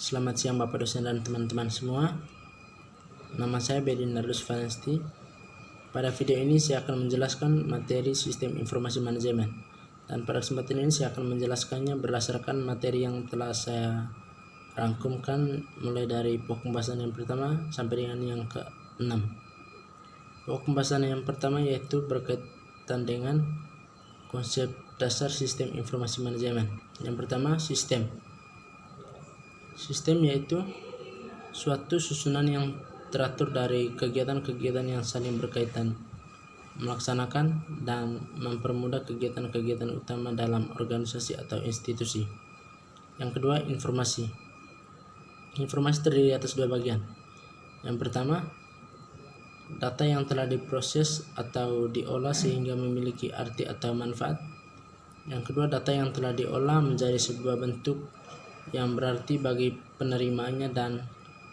Selamat siang Bapak dosen dan teman-teman semua. Nama saya Bedinardus Valensti. Pada video ini saya akan menjelaskan materi sistem informasi manajemen. Dan pada kesempatan ini saya akan menjelaskannya berdasarkan materi yang telah saya rangkumkan mulai dari pokok pembahasan yang pertama sampai dengan yang ke-6. Pokok pembahasan yang pertama yaitu berkaitan dengan konsep dasar sistem informasi manajemen. Yang pertama, sistem. Sistem yaitu suatu susunan yang teratur dari kegiatan-kegiatan yang saling berkaitan, melaksanakan dan mempermudah kegiatan-kegiatan utama dalam organisasi atau institusi. Yang kedua, informasi. Informasi terdiri atas dua bagian. Yang pertama, data yang telah diproses atau diolah sehingga memiliki arti atau manfaat. Yang kedua, data yang telah diolah menjadi sebuah bentuk yang berarti bagi penerimaannya dan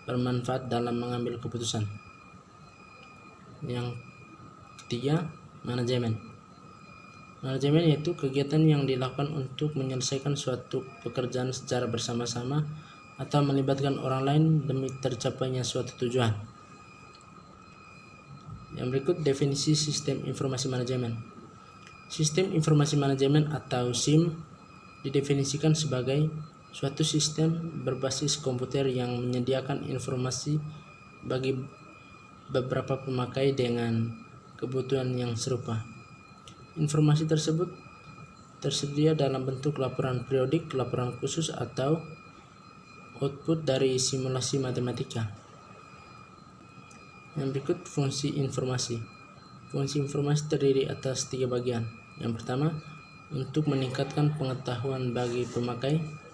bermanfaat dalam mengambil keputusan. Yang ketiga, manajemen. Manajemen yaitu kegiatan yang dilakukan untuk menyelesaikan suatu pekerjaan secara bersama-sama atau melibatkan orang lain demi tercapainya suatu tujuan. Yang berikut definisi sistem informasi manajemen. Sistem informasi manajemen atau SIM didefinisikan sebagai suatu sistem berbasis komputer yang menyediakan informasi bagi beberapa pemakai dengan kebutuhan yang serupa. Informasi tersebut tersedia dalam bentuk laporan periodik, laporan khusus, atau output dari simulasi matematika. Yang berikut fungsi informasi. Fungsi informasi terdiri atas tiga bagian. Yang pertama, untuk meningkatkan pengetahuan bagi pemakai.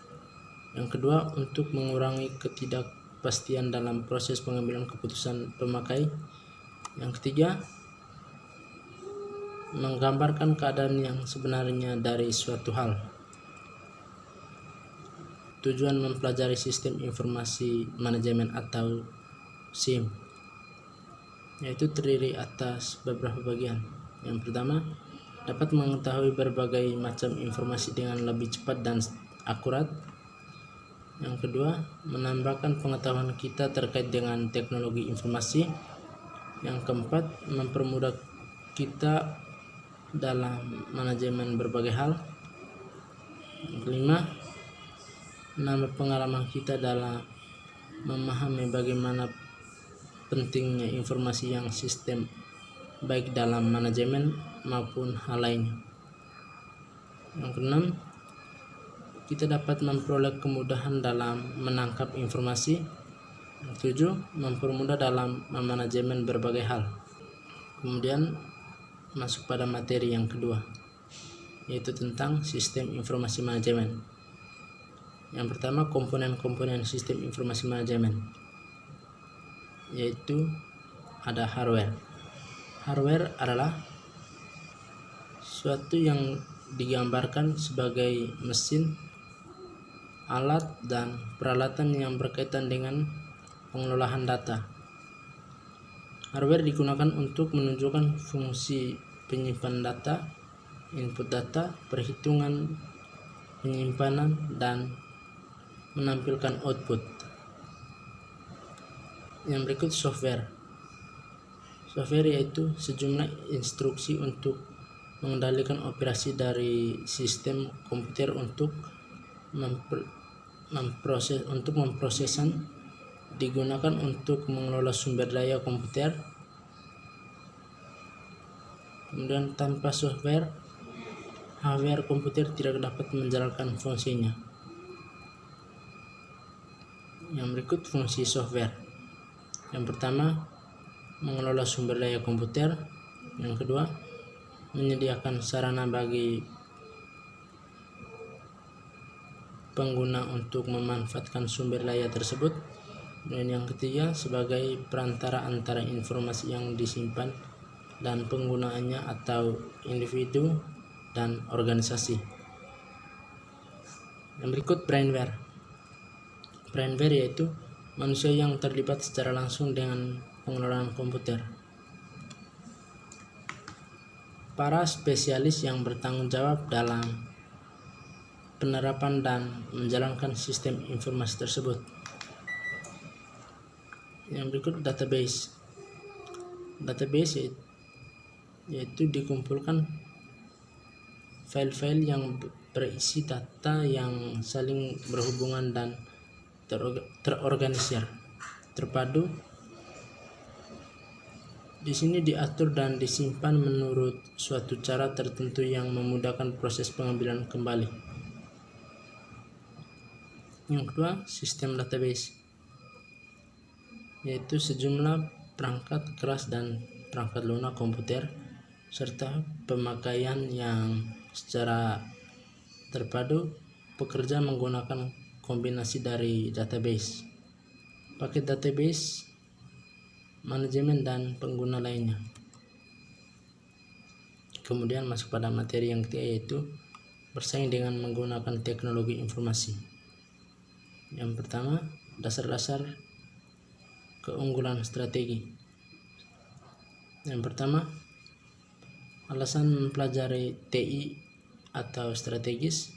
Yang kedua, untuk mengurangi ketidakpastian dalam proses pengambilan keputusan pemakai. Yang ketiga, menggambarkan keadaan yang sebenarnya dari suatu hal. Tujuan mempelajari sistem informasi manajemen atau SIM yaitu terdiri atas beberapa bagian. Yang pertama, dapat mengetahui berbagai macam informasi dengan lebih cepat dan akurat. Yang kedua, menambahkan pengetahuan kita terkait dengan teknologi informasi. Yang keempat, mempermudah kita dalam manajemen berbagai hal. Yang kelima, menambah pengalaman kita dalam memahami bagaimana pentingnya informasi yang sistem baik dalam manajemen maupun hal lainnya. Yang keenam, kita dapat memperoleh kemudahan dalam menangkap informasi. Yang ketujuh, mempermudah dalam memanajemen berbagai hal. Kemudian masuk pada materi yang kedua, yaitu tentang sistem informasi manajemen. Yang pertama, komponen-komponen sistem informasi manajemen, yaitu ada hardware. Hardware adalah suatu yang digambarkan sebagai mesin, alat, dan peralatan yang berkaitan dengan pengelolaan data. Hardware digunakan untuk menunjukkan fungsi penyimpan data, input data, perhitungan, penyimpanan, dan menampilkan output. Yang berikut software. Software yaitu sejumlah instruksi untuk mengendalikan operasi dari sistem komputer untuk memprosesan, digunakan untuk mengelola sumber daya komputer. Kemudian tanpa software, hardware komputer tidak dapat menjalankan fungsinya. Yang berikut fungsi software. Yang pertama, mengelola sumber daya komputer. Yang kedua, menyediakan sarana bagi pengguna untuk memanfaatkan sumber daya tersebut. Dan yang ketiga, sebagai perantara antara informasi yang disimpan dan penggunaannya atau individu dan organisasi. Yang berikut brainware. Brainware yaitu manusia yang terlibat secara langsung dengan pengelolaan komputer. Para spesialis yang bertanggung jawab dalam penerapan dan menjalankan sistem informasi tersebut. Yang berikut database. Database yaitu dikumpulkan file-file yang berisi data yang saling berhubungan dan terorganisir, terpadu. Di sini diatur dan disimpan menurut suatu cara tertentu yang memudahkan proses pengambilan kembali. Yang kedua, sistem database, yaitu sejumlah perangkat keras dan perangkat lunak komputer serta pemakaian yang secara terpadu bekerja menggunakan kombinasi dari database, paket database, manajemen dan pengguna lainnya. Kemudian masuk pada materi yang ketiga, yaitu bersaing dengan menggunakan teknologi informasi. Yang pertama, dasar-dasar keunggulan strategi. Yang pertama, alasan mempelajari TI atau strategis.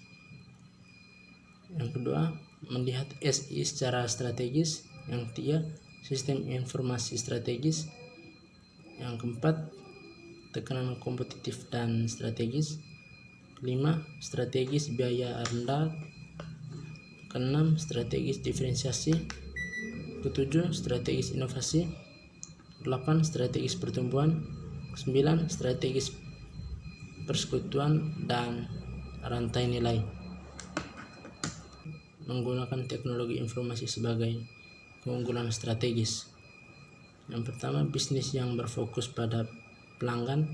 Yang kedua, melihat SI secara strategis. Yang ketiga, sistem informasi strategis. Yang keempat, tekanan kompetitif dan strategis. Kelima, strategis biaya rendah. Keenam, strategis diferensiasi. Ketujuh, strategis inovasi. 8, strategis pertumbuhan. 9, strategis persekutuan dan rantai nilai. Menggunakan teknologi informasi sebagai keunggulan strategis. Yang pertama, bisnis yang berfokus pada pelanggan.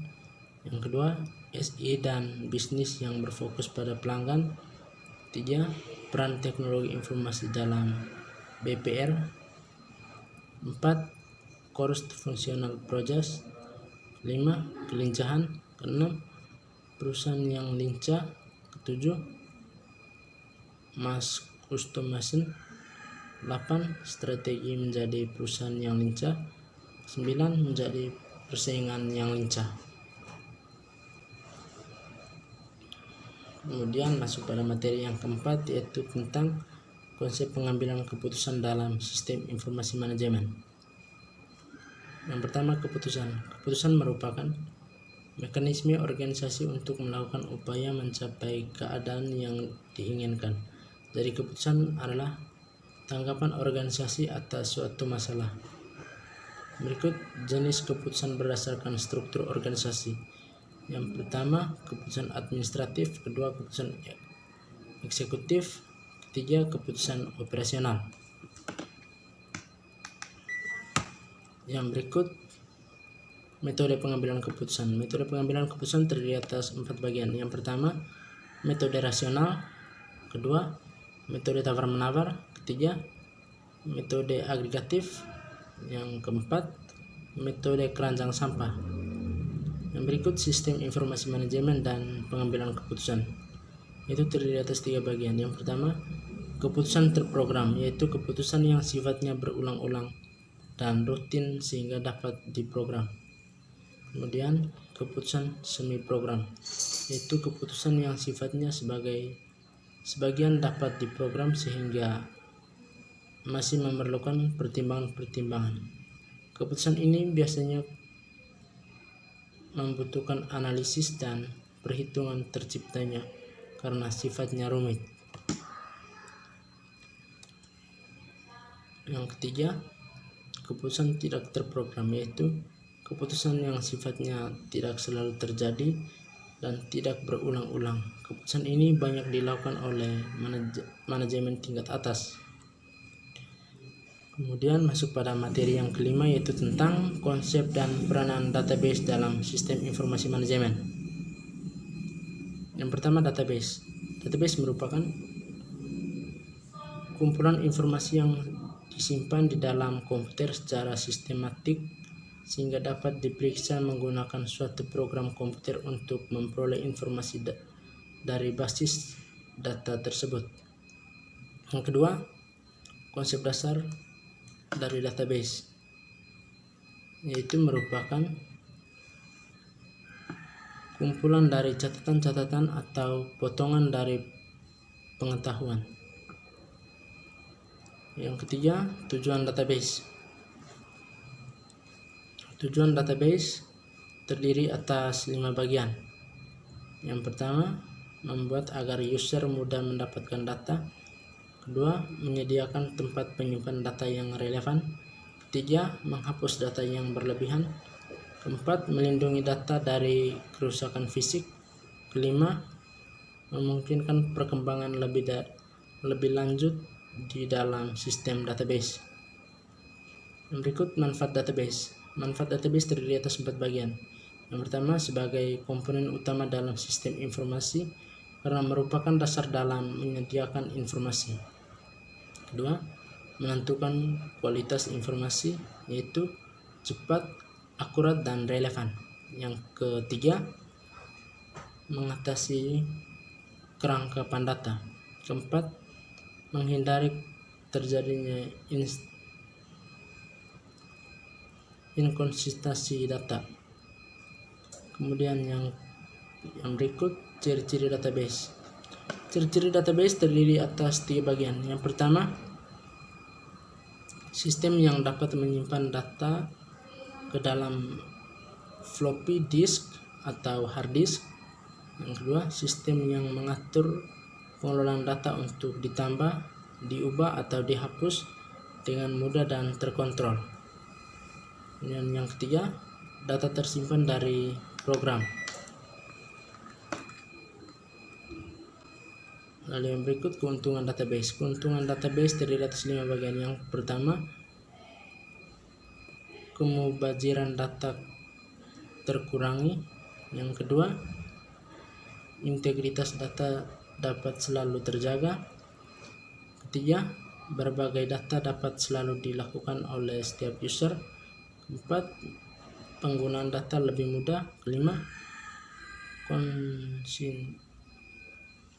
Yang kedua, SI dan bisnis yang berfokus pada pelanggan. 3, peran teknologi informasi dalam BPR. 4, cost functional project. 5, kelincahan. 6, perusahaan yang lincah. 7, mass customization. 8, strategi menjadi perusahaan yang lincah. 9, menjadi persaingan yang lincah. Kemudian masuk pada materi yang keempat, yaitu tentang konsep pengambilan keputusan dalam sistem informasi manajemen. Yang pertama, keputusan. Keputusan merupakan mekanisme organisasi untuk melakukan upaya mencapai keadaan yang diinginkan. Jadi keputusan adalah tanggapan organisasi atas suatu masalah. Berikut jenis keputusan berdasarkan struktur organisasi. Yang pertama, keputusan administratif. Kedua, keputusan eksekutif. Ketiga, keputusan operasional. Yang berikut metode pengambilan keputusan. Metode pengambilan keputusan terdiri atas 4 bagian. Yang pertama, metode rasional. Kedua, metode tawar-menawar. Ketiga, metode agregatif. Yang keempat, metode keranjang sampah. Yang berikut sistem informasi manajemen dan pengambilan keputusan. Itu terdiri atas 3 bagian. Yang pertama, keputusan terprogram, yaitu keputusan yang sifatnya berulang-ulang dan rutin sehingga dapat diprogram. Kemudian keputusan semi program, yaitu keputusan yang sifatnya sebagian dapat diprogram sehingga masih memerlukan pertimbangan-pertimbangan. Keputusan ini biasanya membutuhkan analisis dan perhitungan terciptanya karena sifatnya rumit. Yang ketiga, keputusan tidak terprogram, yaitu keputusan yang sifatnya tidak selalu terjadi dan tidak berulang-ulang. Keputusan ini banyak dilakukan oleh manajemen tingkat atas. Kemudian masuk pada materi yang kelima, yaitu tentang konsep dan peranan database dalam sistem informasi manajemen. Yang pertama, database. Database merupakan kumpulan informasi yang disimpan di dalam komputer secara sistematik sehingga dapat diperiksa menggunakan suatu program komputer untuk memperoleh informasi dari basis data tersebut. Yang kedua, konsep dasar dari database, yaitu merupakan kumpulan dari catatan-catatan atau potongan dari pengetahuan. Yang ketiga, tujuan database. Tujuan database terdiri atas 5 bagian. Yang pertama, membuat agar user mudah mendapatkan data. Kedua, menyediakan tempat penyimpan data yang relevan. Ketiga, menghapus data yang berlebihan. Keempat, melindungi data dari kerusakan fisik. Kelima, memungkinkan perkembangan lebih lanjut di dalam sistem database. Berikut manfaat database. Manfaat database terdiri atas 4 bagian. Yang pertama, sebagai komponen utama dalam sistem informasi karena merupakan dasar dalam menyediakan informasi. Kedua, menentukan kualitas informasi, yaitu cepat, akurat, dan relevan. Yang ketiga, mengatasi kerangkapan data. Keempat, menghindari terjadinya inkonsistensi data. Kemudian yang berikut, ciri-ciri database. Ciri-ciri database terdiri atas 3 bagian. Yang pertama, sistem yang dapat menyimpan data ke dalam floppy disk atau hard disk. Yang kedua, sistem yang mengatur pengelolaan data untuk ditambah, diubah, atau dihapus dengan mudah dan terkontrol. Dan yang ketiga, data tersimpan dari program. Lalu yang berikut, keuntungan database. Keuntungan database terdiri atas 5 bagian. Yang pertama, kemubaziran data terkurangi. Yang kedua, integritas data dapat selalu terjaga. Ketiga, berbagai data dapat selalu dilakukan oleh setiap user. Keempat, penggunaan data lebih mudah. Kelima,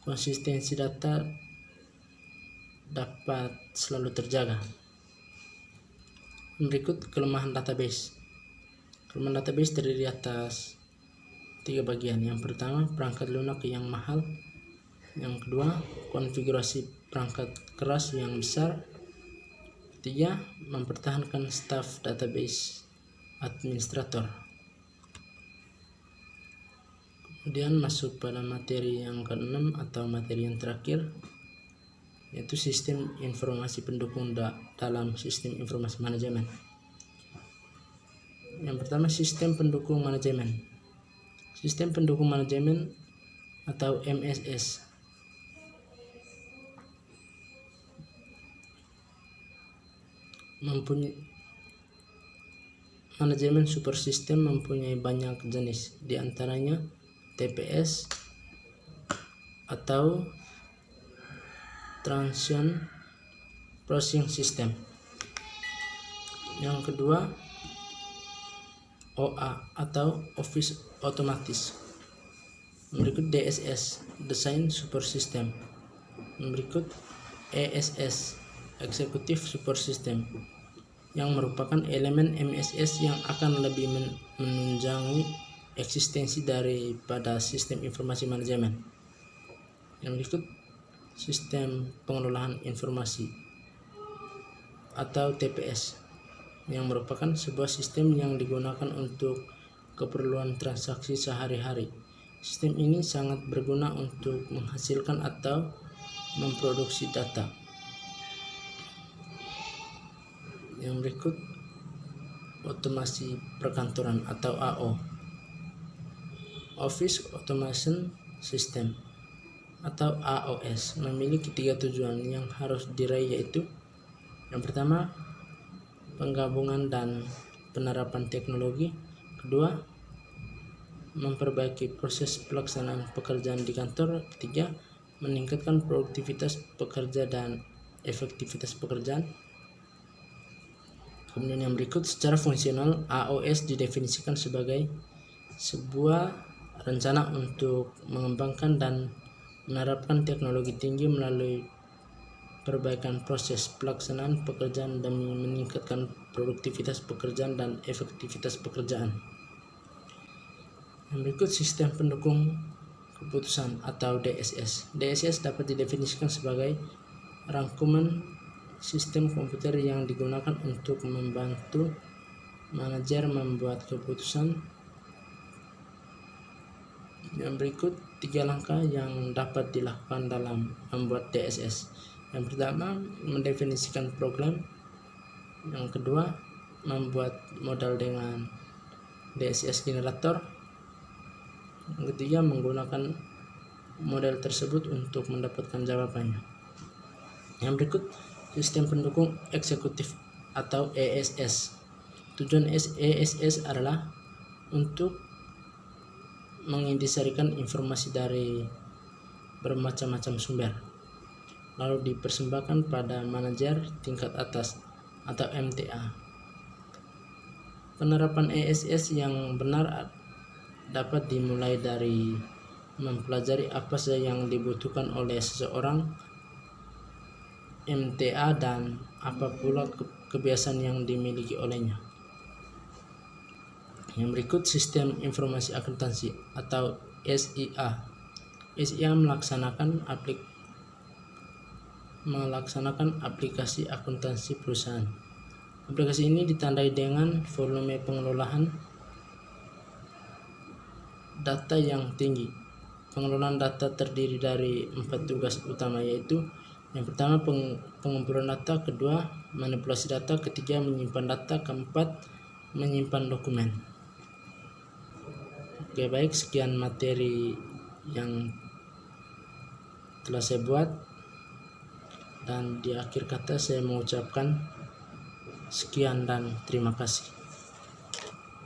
konsistensi data dapat selalu terjaga. Berikut kelemahan database. Kelemahan database terdiri atas 3 bagian. Yang pertama, perangkat lunak yang mahal. Yang kedua, konfigurasi perangkat keras yang besar. Ketiga, mempertahankan staf database administrator. Kemudian masuk pada materi yang ke-6 atau materi yang terakhir, yaitu sistem informasi pendukung dalam sistem informasi manajemen. Yang pertama, sistem pendukung manajemen. Sistem pendukung manajemen atau MSS manajemen super system mempunyai banyak jenis, di antaranya TPS atau Transaction Processing System. Yang kedua, OA atau Office Otomatis. Berikut DSS, Design Super System. Berikut ESS, Executive Super System, yang merupakan elemen MSS yang akan lebih menunjang eksistensi daripada sistem informasi manajemen. Yang berikut, sistem pengelolaan informasi atau TPS, yang merupakan sebuah sistem yang digunakan untuk keperluan transaksi sehari-hari. Sistem ini sangat berguna untuk menghasilkan atau memproduksi data. Yang berikut, otomasi perkantoran atau AO, Office Automation System atau AOS, memiliki 3 tujuan yang harus diraih, yaitu yang pertama, penggabungan dan penerapan teknologi. Kedua, memperbaiki proses pelaksanaan pekerjaan di kantor. Ketiga, meningkatkan produktivitas pekerja dan efektivitas pekerjaan. Kemudian yang berikut, secara fungsional, AOS didefinisikan sebagai sebuah rencana untuk mengembangkan dan menerapkan teknologi tinggi melalui perbaikan proses pelaksanaan pekerjaan demi meningkatkan produktivitas pekerjaan dan efektivitas pekerjaan. Yang berikut, sistem pendukung keputusan atau DSS. DSS dapat didefinisikan sebagai rangkuman sistem komputer yang digunakan untuk membantu manajer membuat keputusan. Yang berikut 3 langkah yang dapat dilakukan dalam membuat DSS. Yang pertama, mendefinisikan program. Yang kedua, membuat modal dengan DSS generator. Yang ketiga, menggunakan model tersebut untuk mendapatkan jawabannya. Yang berikut, sistem pendukung eksekutif atau ESS. Tujuan ESS adalah untuk mengindikasikan informasi dari bermacam-macam sumber, lalu dipersembahkan pada manajer tingkat atas atau MTA. Penerapan ESS yang benar dapat dimulai dari mempelajari apa saja yang dibutuhkan oleh seseorang MTA dan apa pula kebiasaan yang dimiliki olehnya. Yang berikut, sistem informasi akuntansi atau SIA. SIA melaksanakan aplikasi akuntansi perusahaan. Aplikasi ini ditandai dengan volume pengelolaan data yang tinggi. Pengelolaan data terdiri dari 4 tugas utama, yaitu yang pertama pengumpulan data, kedua manipulasi data, ketiga menyimpan data, keempat menyimpan dokumen. Oke, baik, sekian materi yang telah saya buat, dan di akhir kata saya mengucapkan sekian dan terima kasih.